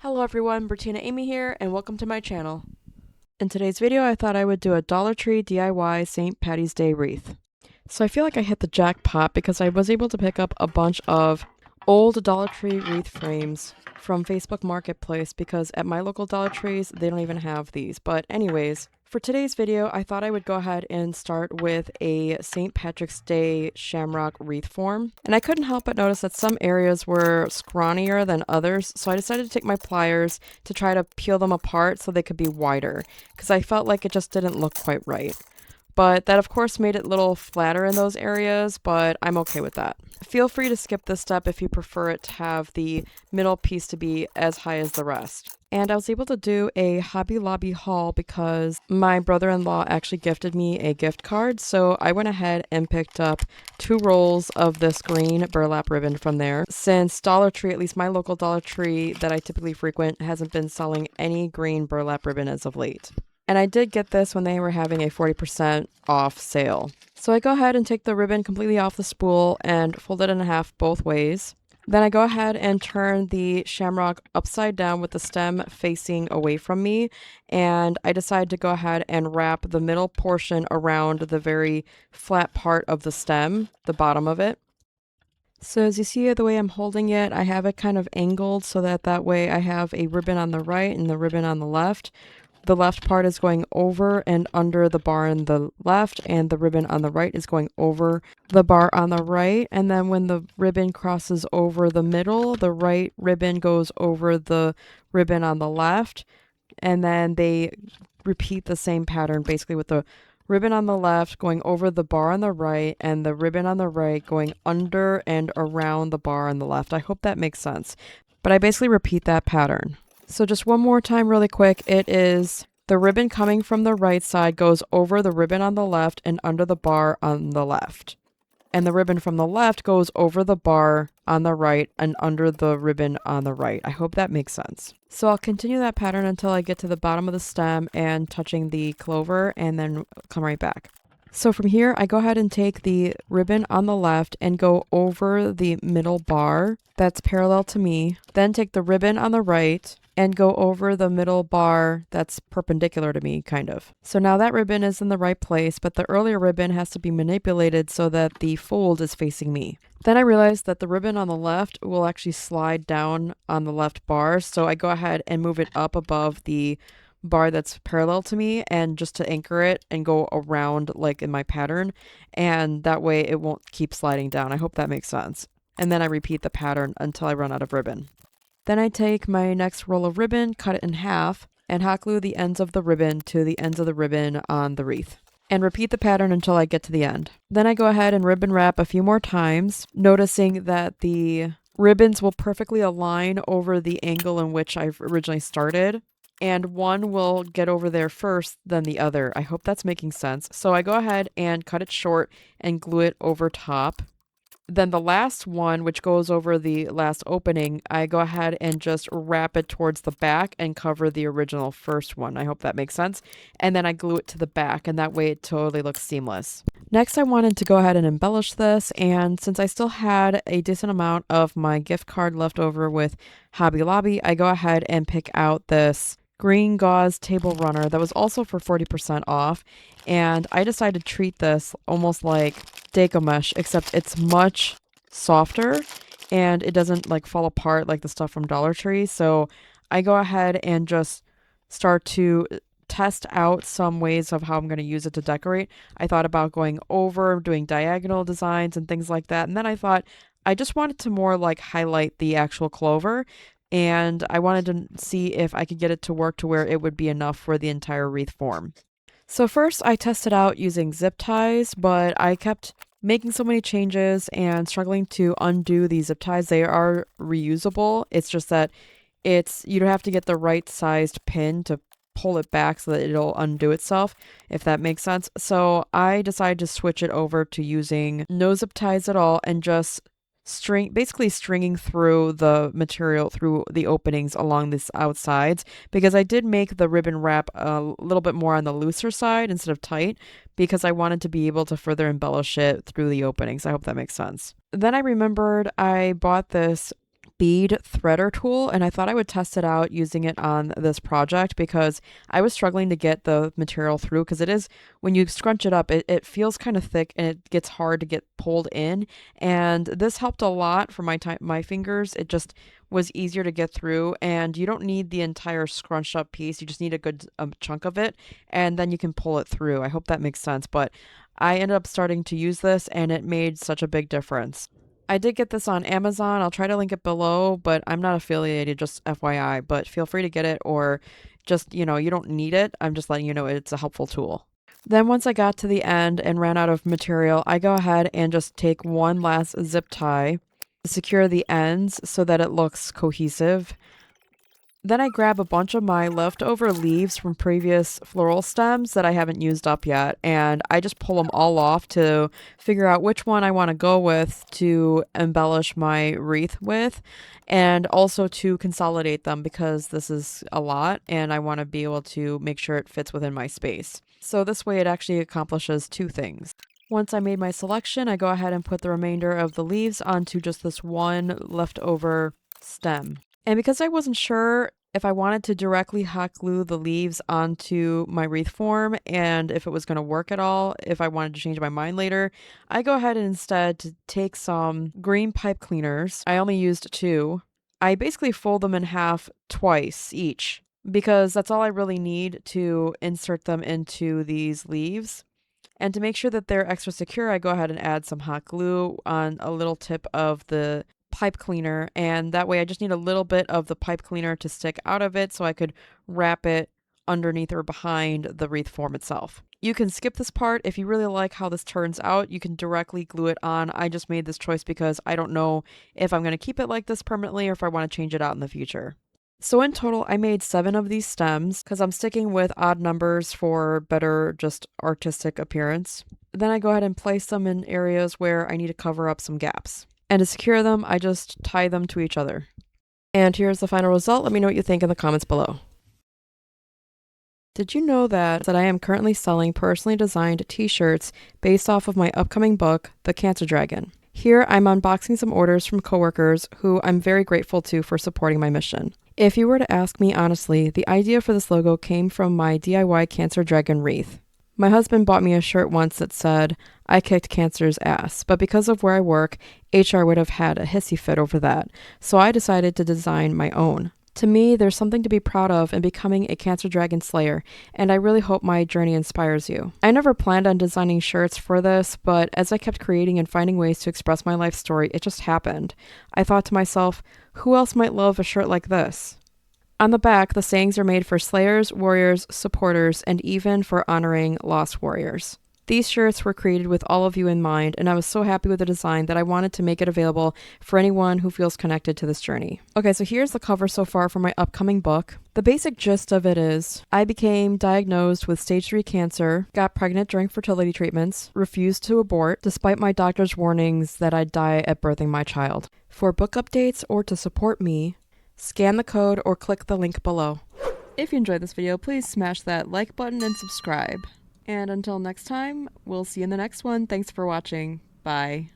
Hello everyone, Bertina Amy here, and welcome to my channel. In today's video, I thought I would do a Dollar Tree DIY St. Patty's Day wreath. So I feel like I hit the jackpot because I was able to pick up a bunch of old Dollar Tree wreath frames from Facebook Marketplace because at my local Dollar Trees, they don't even have these. But anyways, for today's video, I thought I would go ahead and start with a St. Patrick's Day shamrock wreath form. And I couldn't help but notice that some areas were scrawnier than others, so I decided to take my pliers to try to peel them apart so they could be wider, because I felt like it just didn't look quite right. But that of course made it a little flatter in those areas, but I'm okay with that. Feel free to skip this step if you prefer it to have the middle piece to be as high as the rest. And I was able to do a Hobby Lobby haul because my brother-in-law actually gifted me a gift card, so I went ahead and picked up 2 rolls of this green burlap ribbon from there, since Dollar Tree, at least my local Dollar Tree that I typically frequent, hasn't been selling any green burlap ribbon as of late. And I did get this when they were having a 40% off sale. So I go ahead and take the ribbon completely off the spool and fold it in half both ways. Then I go ahead and turn the shamrock upside down with the stem facing away from me. And I decide to go ahead and wrap the middle portion around the very flat part of the stem, the bottom of it. So as you see the way I'm holding it, I have it kind of angled so that way I have a ribbon on the right and the ribbon on the left. The left part is going over and under the bar on the left, and the ribbon on the right is going over the bar on the right. And then when the ribbon crosses over the middle, the right ribbon goes over the ribbon on the left. And then they repeat the same pattern basically with the ribbon on the left going over the bar on the right and the ribbon on the right going under and around the bar on the left. I hope that makes sense. But I basically repeat that pattern. So just one more time really quick, it is the ribbon coming from the right side goes over the ribbon on the left and under the bar on the left. And the ribbon from the left goes over the bar on the right and under the ribbon on the right. I hope that makes sense. So I'll continue that pattern until I get to the bottom of the stem and touching the clover and then come right back. So from here, I go ahead and take the ribbon on the left and go over the middle bar that's parallel to me. Then take the ribbon on the right and go over the middle bar that's perpendicular to me, kind of. So now that ribbon is in the right place, but the earlier ribbon has to be manipulated so that the fold is facing me. Then I realized that the ribbon on the left will actually slide down on the left bar, so I go ahead and move it up above the bar that's parallel to me and just to anchor it and go around like in my pattern, and that way it won't keep sliding down. I hope that makes sense. And then I repeat the pattern until I run out of ribbon. Then I take my next roll of ribbon, cut it in half, and hot glue the ends of the ribbon to the ends of the ribbon on the wreath. And repeat the pattern until I get to the end. Then I go ahead and ribbon wrap a few more times, noticing that the ribbons will perfectly align over the angle in which I've originally started. And one will get over there first than the other. I hope that's making sense. So I go ahead and cut it short and glue it over top. Then the last one, which goes over the last opening, I go ahead and just wrap it towards the back and cover the original first one. I hope that makes sense. And then I glue it to the back, and that way it totally looks seamless. Next, I wanted to go ahead and embellish this, and since I still had a decent amount of my gift card left over with Hobby Lobby, I go ahead and pick out this green gauze table runner that was also for 40% off, and I decided to treat this almost like Decor mesh, except it's much softer and it doesn't like fall apart like the stuff from Dollar Tree. So I go ahead and just start to test out some ways of how I'm going to use it to decorate. I thought about going over, doing diagonal designs and things like that, and then I thought I just wanted to more like highlight the actual clover, and I wanted to see if I could get it to work to where it would be enough for the entire wreath form. So first I tested out using zip ties, but I kept making so many changes and struggling to undo these zip ties. They are reusable. It's just that you have to get the right sized pin to pull it back so that it'll undo itself, if that makes sense. So I decided to switch it over to using no zip ties at all and just basically stringing through the material through the openings along these outsides, because I did make the ribbon wrap a little bit more on the looser side instead of tight, because I wanted to be able to further embellish it through the openings. I hope that makes sense. Then I remembered I bought this bead threader tool, and I thought I would test it out using it on this project because I was struggling to get the material through, because it is, when you scrunch it up, it feels kind of thick and it gets hard to get pulled in, and this helped a lot for my fingers. It just was easier to get through, and you don't need the entire scrunched up piece. You just need a good chunk of it, and then you can pull it through. I hope that makes sense, but I ended up starting to use this and it made such a big difference. I did get this on Amazon. I'll try to link it below, but I'm not affiliated, just FYI. But feel free to get it, or just, you don't need it. I'm just letting you know it's a helpful tool. Then once I got to the end and ran out of material, I go ahead and just take one last zip tie to secure the ends so that it looks cohesive. Then I grab a bunch of my leftover leaves from previous floral stems that I haven't used up yet, and I just pull them all off to figure out which one I want to go with to embellish my wreath with, and also to consolidate them because this is a lot and I want to be able to make sure it fits within my space. So this way it actually accomplishes two things. Once I made my selection, I go ahead and put the remainder of the leaves onto just this one leftover stem. And because I wasn't sure if I wanted to directly hot glue the leaves onto my wreath form and if it was going to work at all, if I wanted to change my mind later, I go ahead and instead to take some green pipe cleaners. I only used 2. I basically fold them in half twice each because that's all I really need to insert them into these leaves. And to make sure that they're extra secure, I go ahead and add some hot glue on a little tip of the pipe cleaner, and that way I just need a little bit of the pipe cleaner to stick out of it so I could wrap it underneath or behind the wreath form itself. You can skip this part if you really like how this turns out. You can directly glue it on. I just made this choice because I don't know if I'm going to keep it like this permanently or if I want to change it out in the future. So in total, I made 7 of these stems because I'm sticking with odd numbers for better just artistic appearance. Then I go ahead and place them in areas where I need to cover up some gaps. And to secure them, I just tie them to each other. And here's the final result. Let me know what you think in the comments below. Did you know that I am currently selling personally designed t-shirts based off of my upcoming book, The Cancer Dragon? Here, I'm unboxing some orders from coworkers who I'm very grateful to for supporting my mission. If you were to ask me honestly, the idea for this logo came from my DIY Cancer Dragon wreath. My husband bought me a shirt once that said, "I kicked cancer's ass," but because of where I work, HR would have had a hissy fit over that, so I decided to design my own. To me, there's something to be proud of in becoming a Cancer Dragon Slayer, and I really hope my journey inspires you. I never planned on designing shirts for this, but as I kept creating and finding ways to express my life story, it just happened. I thought to myself, who else might love a shirt like this? On the back, the sayings are made for slayers, warriors, supporters, and even for honoring lost warriors. These shirts were created with all of you in mind, and I was so happy with the design that I wanted to make it available for anyone who feels connected to this journey. Okay, so here's the cover so far for my upcoming book. The basic gist of it is, I became diagnosed with stage 3 cancer, got pregnant during fertility treatments, refused to abort despite my doctor's warnings that I'd die at birthing my child. For book updates or to support me, scan the code or click the link below. If you enjoyed this video, please smash that like button and subscribe. And until next time, we'll see you in the next one. Thanks for watching. Bye.